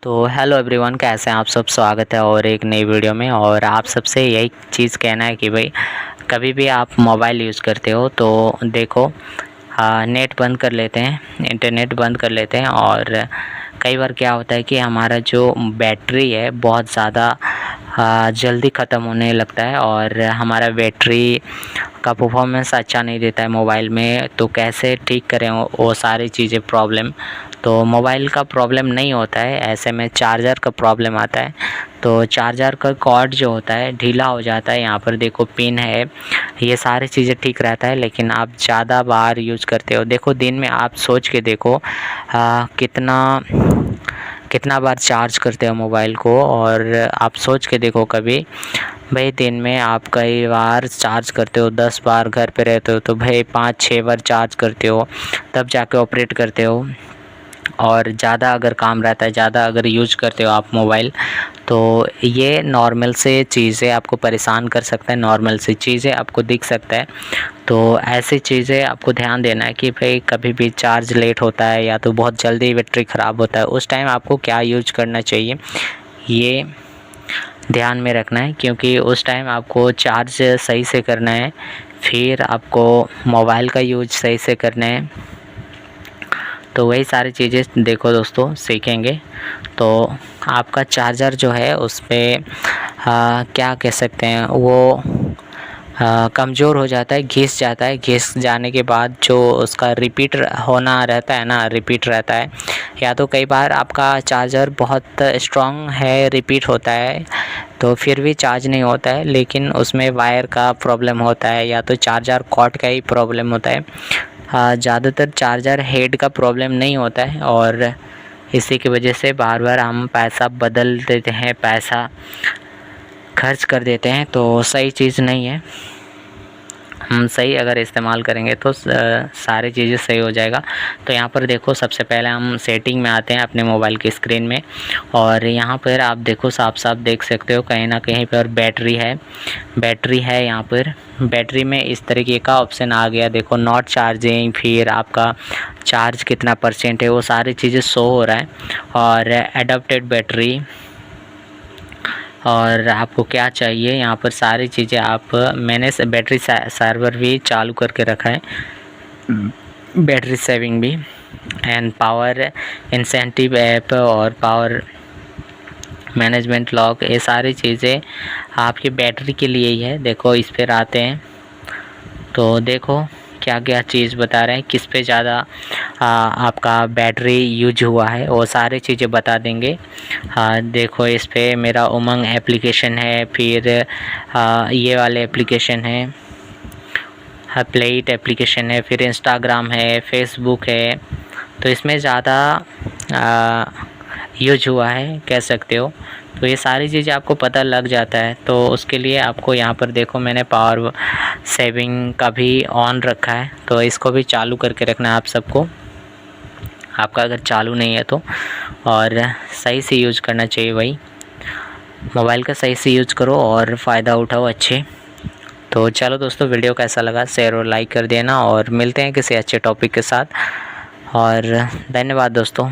तो hello everyone, कैसे हैं आप सब। स्वागत है और एक नई वीडियो में। और आप सबसे यही चीज़ कहना है कि भाई कभी भी आप मोबाइल यूज़ करते हो तो देखो, नेट बंद कर लेते हैं, इंटरनेट बंद कर लेते हैं। और कई बार क्या होता है कि हमारा जो बैटरी है बहुत ज़्यादा जल्दी ख़त्म होने लगता है और हमारा बैटरी का परफॉर्मेंस अच्छा नहीं देता है मोबाइल में। तो कैसे ठीक करें वो सारी चीज़ें प्रॉब्लम। तो मोबाइल का प्रॉब्लम नहीं होता है, ऐसे में चार्जर का प्रॉब्लम आता है। तो चार्जर का कॉर्ड जो होता है ढीला हो जाता है, यहाँ पर देखो पिन है, ये सारी चीज़ें ठीक रहता है। लेकिन आप ज़्यादा बार यूज़ करते हो, देखो दिन में आप सोच के देखो कितना बार चार्ज करते हो मोबाइल को। और आप सोच के देखो कभी भाई दिन में आप कई बार चार्ज करते हो, 10 बार घर पे रहते हो तो भाई 5-6 बार चार्ज करते हो, तब जाके ऑपरेट करते हो। और ज़्यादा अगर काम रहता है, ज़्यादा अगर यूज करते हो आप मोबाइल, तो ये नॉर्मल से चीज़ें आपको परेशान कर सकता है, नॉर्मल सी चीज़ें आपको दिख सकता है। तो ऐसी चीज़ें आपको ध्यान देना है कि भाई कभी भी चार्ज लेट होता है या तो बहुत जल्दी बैटरी ख़राब होता है, उस टाइम आपको क्या यूज करना चाहिए ये ध्यान में रखना है। क्योंकि उस टाइम आपको चार्ज सही से करना है, फिर आपको मोबाइल का यूज सही से करना है। तो वही सारी चीज़ें देखो दोस्तों सीखेंगे। तो आपका चार्जर जो है उस पर क्या कह सकते हैं, वो कमज़ोर हो जाता है, घिस जाता है। घिस जाने के बाद जो उसका रिपीट होना रहता है ना, रिपीट रहता है। या तो कई बार आपका चार्जर बहुत स्ट्रॉन्ग है, रिपीट होता है तो फिर भी चार्ज नहीं होता है, लेकिन उसमें वायर का प्रॉब्लम होता है या तो चार्जर कॉर्ड का ही प्रॉब्लम होता है। ज़्यादातर चार्जर हेड का प्रॉब्लम नहीं होता है और इसी की वजह से बार बार हम पैसा बदल देते हैं, पैसा खर्च कर देते हैं। तो सही चीज़ नहीं है। हम सही अगर इस्तेमाल करेंगे तो सारी चीज़ें सही हो जाएगा। तो यहाँ पर देखो, सबसे पहले हम सेटिंग में आते हैं अपने मोबाइल की स्क्रीन में। और यहाँ पर आप देखो, साफ साफ देख सकते हो कहीं ना कहीं पर बैटरी है। यहाँ पर बैटरी में इस तरीके का ऑप्शन आ गया, देखो नॉट चार्जिंग, फिर आपका चार्ज कितना % है वो सारी चीज़ें शो हो रहा है। और एडाप्टेड बैटरी, और आपको क्या चाहिए यहाँ पर सारी चीज़ें मैंने बैटरी सर्वर भी चालू करके रखा है, बैटरी सेविंग भी, एंड पावर इंसेंटिव ऐप और पावर मैनेजमेंट लॉक, ये सारी चीज़ें आपकी बैटरी के लिए ही है। देखो इस पर आते हैं तो देखो क्या क्या चीज़ बता रहे हैं, किस पे ज़्यादा आपका बैटरी यूज हुआ है वो सारी चीज़ें बता देंगे। देखो इस पे मेरा उमंग एप्लीकेशन है, फिर ये वाले एप्लीकेशन है, प्लेट एप्लीकेशन है, फिर इंस्टाग्राम है, फेसबुक है। तो इसमें ज़्यादा यूज हुआ है कह सकते हो। तो ये सारी चीज़ें आपको पता लग जाता है। तो उसके लिए आपको यहाँ पर देखो मैंने पावर सेविंग का भी ऑन रखा है, तो इसको भी चालू करके रखना है आप सबको, आपका अगर चालू नहीं है तो। और सही से यूज करना चाहिए, वही मोबाइल का सही से यूज करो और फ़ायदा उठाओ अच्छे। तो चलो दोस्तों, वीडियो कैसा लगा शेयर और लाइक कर देना, और मिलते हैं किसी अच्छे टॉपिक के साथ। और धन्यवाद दोस्तों।